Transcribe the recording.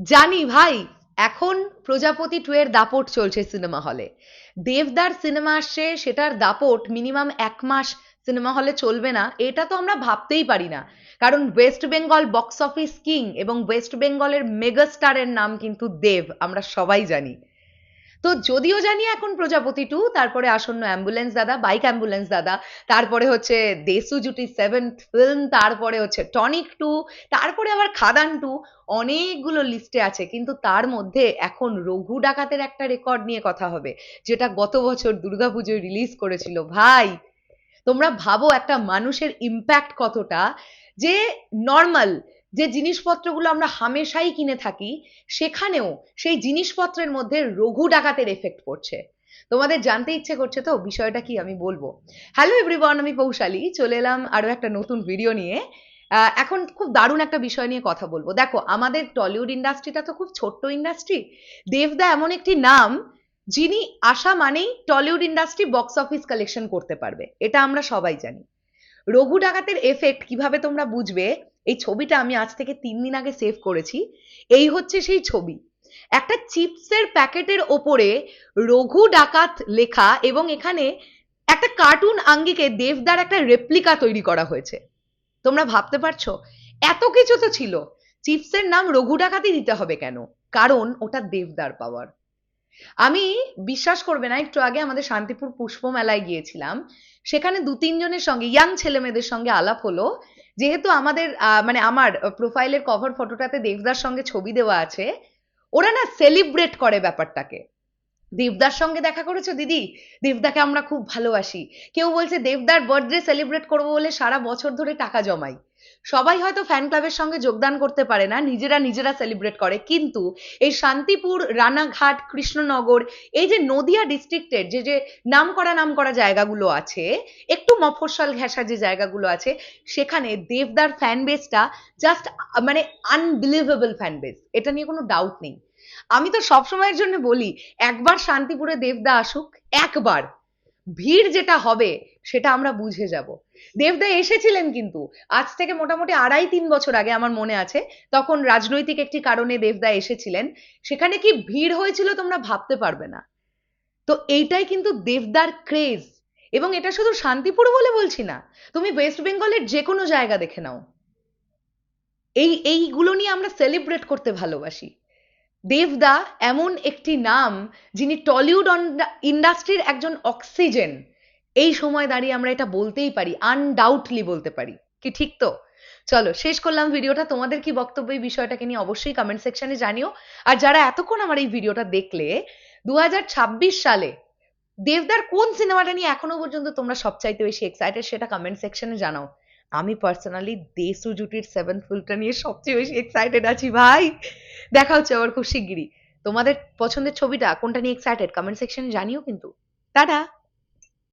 জানি ভাই, এখন প্রজাপতি 2 এর দাপট চলছে সিনেমা হলে। দেবদার সিনেমা আসছে, সেটার দাপট মিনিমাম 1 মাস সিনেমা হলে চলবে না, এটা তো আমরা ভাবতেই পারি না। কারণ West Bengal box office king এবং ওয়েস্ট বেঙ্গলের মেগাস্টারের নাম কিন্তু দেব, আমরা সবাই জানি। তো যদিও জানি এখন প্রজাপতি 2, তারপরে আসন্ন অ্যাম্বুলেন্স দাদা, বাইক অ্যাম্বুলেন্স দাদা, তারপরে হচ্ছে দেসু জুটি 7th ফিল্ম, তারপরে হচ্ছে টনিক 2, তারপরে আবার খাদান 2, অনেকগুলো লিস্টে আছে। কিন্তু তার মধ্যে এখন রঘু ডাকাতের একটা রেকর্ড নিয়ে কথা হবে, যেটা গত বছর দুর্গাপুজোয় রিলিজ করেছিল। ভাই, তোমরা ভাবো একটা মানুষের ইম্প্যাক্ট কতটা, যে নর্মাল যে জিনিসপত্রগুলো আমরা হামেশাই কিনে থাকি, সেখানেও সেই জিনিসপত্রের মধ্যে রঘু ডাকাতের এফেক্ট পড়ছে। তোমাদের জানতে ইচ্ছে করছে তো বিষয়টা কি? আমি বলবো। হ্যালো এভরিওয়ান, আমি পৌশালী, চলে এলাম আরো একটা নতুন ভিডিও নিয়ে। এখন খুব দারুণ একটা বিষয় নিয়ে কথা বলবো। দেখো, আমাদের টলিউড ইন্ডাস্ট্রিটা তো খুব ছোট্ট ইন্ডাস্ট্রি। দেবদা এমন একটি নাম, যিনি আসা মানেই Tollywood industry box office collection করতে পারবে, এটা আমরা সবাই জানি। রঘু ডাকাতের এফেক্ট কিভাবে তোমরা বুঝবে, এই ছবিটা আমি আজ থেকে 3 দিন আগে সেভ করেছি। এই হচ্ছে সেই ছবি। একটা চিপসের প্যাকেটের ওপরে রঘু ডাকাত লেখা, এবং এখানে একটা কার্টুন আঙ্গিকে দেবদার একটা রেপ্লিকা তৈরি করা হয়েছে। তোমরা ভাবতে পারছো? এত কিছু তো ছিল, চিপসের নাম রঘু ডাকাতই দিতে হবে কেন? কারণ ওটা দেবদার পাওয়ার। আমি, বিশ্বাস করবে না, একটু আগে আমাদের শান্তিপুর পুষ্প মেলায় গিয়েছিলাম। সেখানে 2-3 জনের সঙ্গে, ইয়াং ছেলে মেয়েদের সঙ্গে আলাপ হলো। যেহেতু আমাদের মানে আমার প্রোফাইলের কভার ফটোটাতে দেবদার সঙ্গে ছবি দেওয়া আছে, ওরা না সেলিব্রেট করে ব্যাপারটাকে। দেবদার সঙ্গে দেখা করেছো দিদি? দেবদাকে আমরা খুব ভালোবাসি। কেউ বলছে দেবদার বার্থডে সেলিব্রেট করবো বলে সারা বছর ধরে টাকা জমাই। সবাই হয়তো ফ্যান ক্লাবের সঙ্গে যোগদান করতে পারে না, নিজেরা নিজেরা সেলিব্রেট করে। কিন্তু এই শান্তিপুর, রানাঘাট, কৃষ্ণনগর, এই যে নদিয়া ডিস্ট্রিক্টের যে যে নাম করা জায়গাগুলো আছে, একটু মফস্বল ঘেঁষা যে জায়গাগুলো আছে, সেখানে দেবদার ফ্যান বেসটা জাস্ট মানে আনবিলিভেবল ফ্যান বেস, এটা নিয়ে কোনো ডাউট নেই। আমি তো সবসময়ের জন্য বলি, একবার শান্তিপুরে দেবদা আসুক, একবার, ভিড় যেটা হবে সেটা আমরা বুঝে যাব। দেবদা এসেছিলেন কিন্তু আজ থেকে মোটামুটি 2.5-3 বছর আগে, আমার মনে আছে। তখন রাজনৈতিক একটি কারণে দেবদা এসেছিলেন। সেখানে কি ভিড় হয়েছিল তোমরা ভাবতে পারবে না। তো এইটাই কিন্তু দেবদার ক্রেজ। এবং এটা শুধু শান্তিপুর বলে বলছি না, তুমি ওয়েস্ট বেঙ্গলের যে কোনো জায়গা দেখে নাও, এইগুলো নিয়ে আমরা সেলিব্রেট করতে ভালোবাসি। দেবদা এমন একটি নাম, যিনি টলিউড ইন্ডাস্ট্রির একজন অক্সিজেন। এই সময় দাঁড়িয়ে আমরা এটা বলতেই পারি, আনডাউটলি বলতে পারি। কি ঠিক তো? চলো শেষ করলাম ভিডিওটা। তোমাদের কি বক্তব্য এই বিষয়টাকে নিয়ে অবশ্যই কমেন্ট সেকশনে জানিও। আর যারা এতক্ষণ আমার এই ভিডিওটা দেখলে, 2026 সালে দেবদার কোন সিনেমাটা নিয়ে এখনো পর্যন্ত তোমরা সবচাইতে বেশি এক্সাইটেড, সেটা কমেন্ট সেকশনে জানাও। আমি পার্সোনালি দেসু জুটির 7th ফিল্মটা নিয়ে সবচেয়ে বেশি এক্সাইটেড আছি ভাই। দেখা হচ্ছে আবার খুব শিগগিরই। তোমাদের পছন্দের ছবিটা কোনটা নিয়ে এক্সাইটেড কমেন্ট সেকশনে জানিও কিন্তু। টাটা।